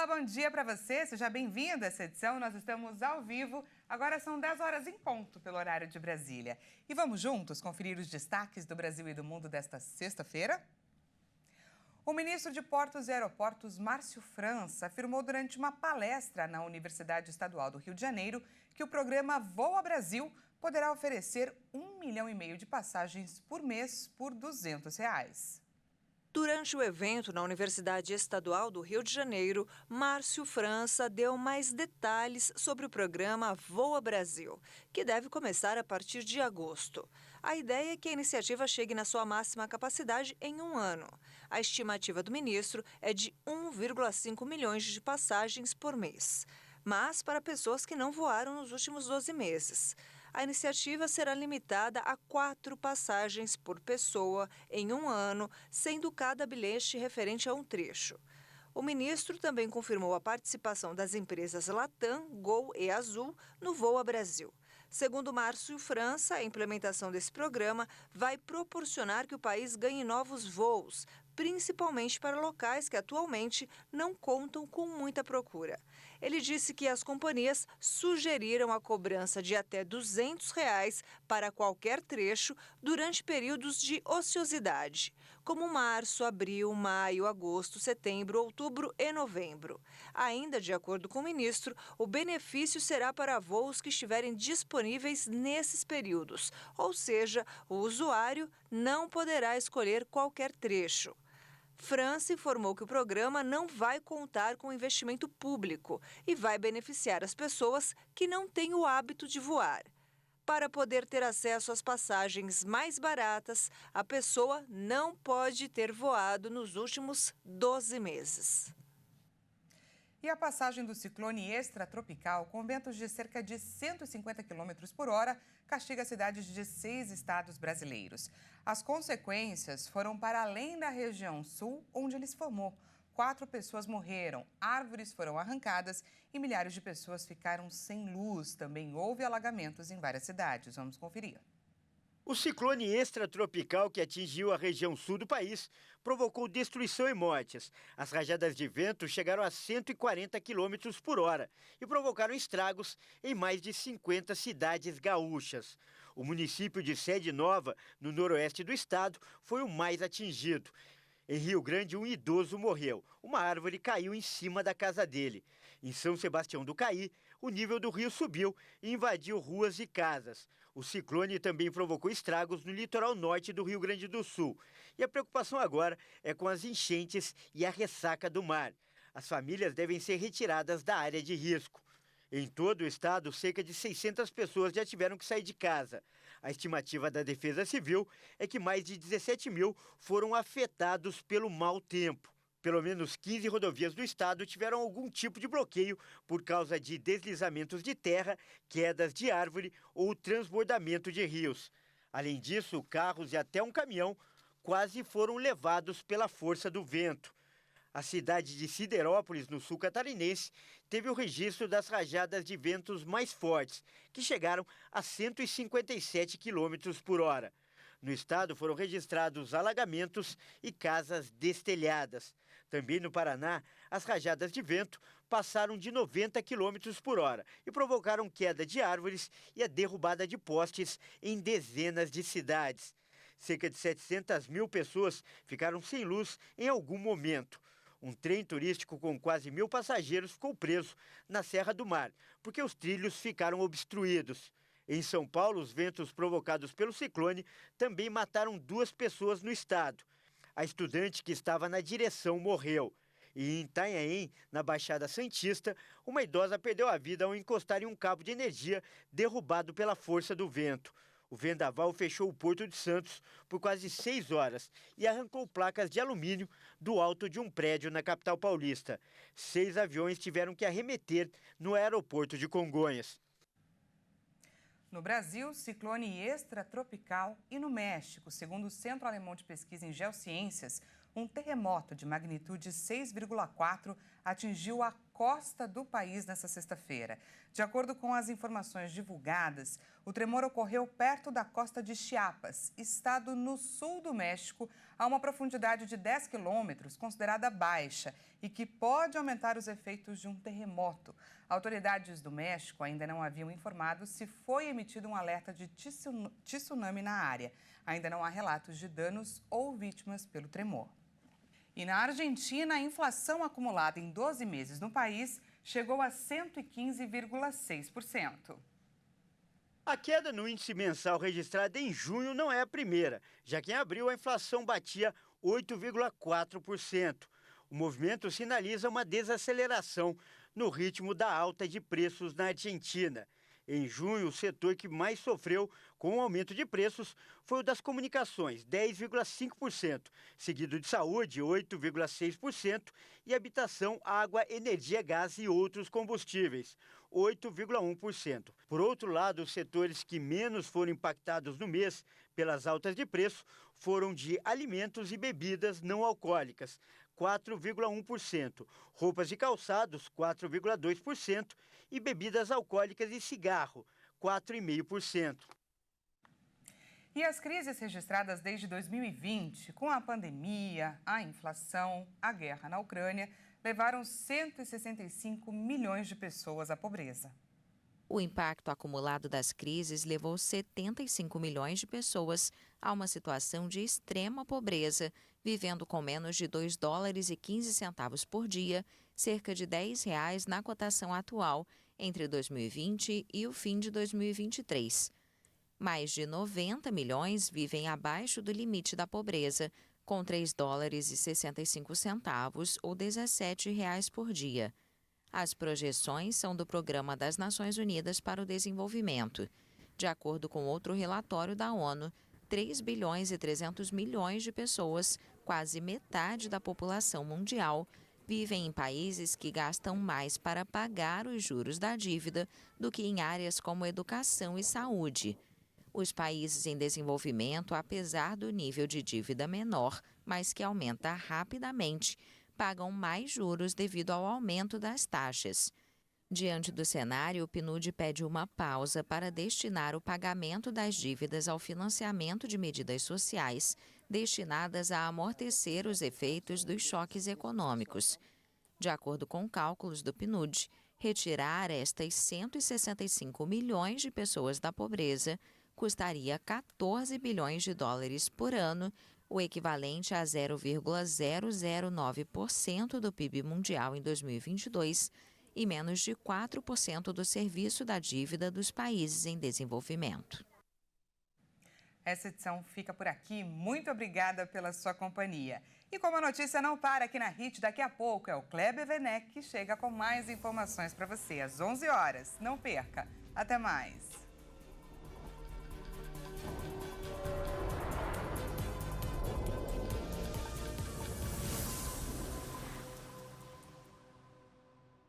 Olá, bom dia para você. Seja bem-vindo a essa edição. Nós estamos ao vivo. Agora são 10 horas em ponto pelo horário de Brasília. E vamos juntos conferir os destaques do Brasil e do mundo desta sexta-feira? O ministro de Portos e Aeroportos, Márcio França, afirmou durante uma palestra na Universidade Estadual do Rio de Janeiro que o programa Voa Brasil poderá oferecer 1,5 milhão de passagens por mês por R$ 200. Durante o evento na Universidade Estadual do Rio de Janeiro, Márcio França deu mais detalhes sobre o programa Voa Brasil, que deve começar a partir de agosto. A ideia é que a iniciativa chegue na sua máxima capacidade em um ano. A estimativa do ministro é de 1,5 milhões de passagens por mês, mas para pessoas que não voaram nos últimos 12 meses. A iniciativa será limitada a 4 passagens por pessoa em um ano, sendo cada bilhete referente a um trecho. O ministro também confirmou a participação das empresas Latam, Gol e Azul no Voa Brasil. Segundo Márcio França, a implementação desse programa vai proporcionar que o país ganhe novos voos, principalmente para locais que atualmente não contam com muita procura. Ele disse que as companhias sugeriram a cobrança de até R$ 200 para qualquer trecho durante períodos de ociosidade, como março, abril, maio, agosto, setembro, outubro e novembro. Ainda de acordo com o ministro, o benefício será para voos que estiverem disponíveis nesses períodos, ou seja, o usuário não poderá escolher qualquer trecho. França informou que o programa não vai contar com investimento público e vai beneficiar as pessoas que não têm o hábito de voar. Para poder ter acesso às passagens mais baratas, a pessoa não pode ter voado nos últimos 12 meses. E a passagem do ciclone extratropical, com ventos de cerca de 150 km por hora, castiga cidades de 6 estados brasileiros. As consequências foram para além da região sul, onde ele se formou. 4 pessoas morreram, árvores foram arrancadas e milhares de pessoas ficaram sem luz. Também houve alagamentos em várias cidades. Vamos conferir. O ciclone extratropical que atingiu a região sul do país provocou destruição e mortes. As rajadas de vento chegaram a 140 km por hora e provocaram estragos em mais de 50 cidades gaúchas. O município de Sede Nova, no noroeste do estado, foi o mais atingido. Em Rio Grande, um idoso morreu. Uma árvore caiu em cima da casa dele. Em São Sebastião do Caí, o nível do rio subiu e invadiu ruas e casas. O ciclone também provocou estragos no litoral norte do Rio Grande do Sul. E a preocupação agora é com as enchentes e a ressaca do mar. As famílias devem ser retiradas da área de risco. Em todo o estado, cerca de 600 pessoas já tiveram que sair de casa. A estimativa da Defesa Civil é que mais de 17 mil foram afetados pelo mau tempo. Pelo menos 15 rodovias do estado tiveram algum tipo de bloqueio por causa de deslizamentos de terra, quedas de árvore ou transbordamento de rios. Além disso, carros e até um caminhão quase foram levados pela força do vento. A cidade de Siderópolis, no sul catarinense, teve o registro das rajadas de ventos mais fortes, que chegaram a 157 km por hora. No estado foram registrados alagamentos e casas destelhadas. Também no Paraná, as rajadas de vento passaram de 90 km por hora e provocaram queda de árvores e a derrubada de postes em dezenas de cidades. Cerca de 700 mil pessoas ficaram sem luz em algum momento. Um trem turístico com quase 1.000 passageiros ficou preso na Serra do Mar, porque os trilhos ficaram obstruídos. Em São Paulo, os ventos provocados pelo ciclone também mataram 2 pessoas no estado. A estudante que estava na direção morreu. E em Itanhaém, na Baixada Santista, uma idosa perdeu a vida ao encostar em um cabo de energia derrubado pela força do vento. O vendaval fechou o Porto de Santos por quase 6 horas e arrancou placas de alumínio do alto de um prédio na capital paulista. 6 aviões tiveram que arremeter no aeroporto de Congonhas. No Brasil, ciclone extratropical e no México, segundo o Centro Alemão de Pesquisa em Geociências, um terremoto de magnitude 6,4 atingiu a costa do país nesta sexta-feira. De acordo com as informações divulgadas, o tremor ocorreu perto da costa de Chiapas, estado no sul do México, a uma profundidade de 10 quilômetros, considerada baixa, e que pode aumentar os efeitos de um terremoto. Autoridades do México ainda não haviam informado se foi emitido um alerta de tsunami na área. Ainda não há relatos de danos ou vítimas pelo tremor. E na Argentina, a inflação acumulada em 12 meses no país chegou a 115,6%. A queda no índice mensal registrada em junho não é a primeira, já que em abril a inflação batia 8,4%. O movimento sinaliza uma desaceleração no ritmo da alta de preços na Argentina. Em junho, o setor que mais sofreu com o aumento de preços foi o das comunicações, 10,5%, seguido de saúde, 8,6%, e habitação, água, energia, gás e outros combustíveis, 8,1%. Por outro lado, os setores que menos foram impactados no mês pelas altas de preço foram de alimentos e bebidas não alcoólicas, 4,1%, roupas e calçados, 4,2%, e bebidas alcoólicas e cigarro, 4,5%. E as crises registradas desde 2020, com a pandemia, a inflação, a guerra na Ucrânia, levaram 165 milhões de pessoas à pobreza. O impacto acumulado das crises levou 75 milhões de pessoas a uma situação de extrema pobreza, vivendo com menos de $2,15 por dia, cerca de R$10 na cotação atual, entre 2020 e o fim de 2023. Mais de 90 milhões vivem abaixo do limite da pobreza, com $3,65 ou R$17 por dia. As projeções são do Programa das Nações Unidas para o Desenvolvimento. De acordo com outro relatório da ONU, 3 bilhões e 300 milhões de pessoas, quase metade da população mundial, vivem em países que gastam mais para pagar os juros da dívida do que em áreas como educação e saúde. Os países em desenvolvimento, apesar do nível de dívida menor, mas que aumenta rapidamente, pagam mais juros devido ao aumento das taxas. Diante do cenário, o PNUD pede uma pausa para destinar o pagamento das dívidas ao financiamento de medidas sociais destinadas a amortecer os efeitos dos choques econômicos. De acordo com cálculos do PNUD, retirar estas 165 milhões de pessoas da pobreza custaria 14 bilhões de dólares por ano, o equivalente a 0,009% do PIB mundial em 2022 e menos de 4% do serviço da dívida dos países em desenvolvimento. Essa edição fica por aqui. Muito obrigada pela sua companhia. E como a notícia não para aqui na HIT, daqui a pouco é o Kleber Werneck que chega com mais informações para você às 11 horas. Não perca. Até mais.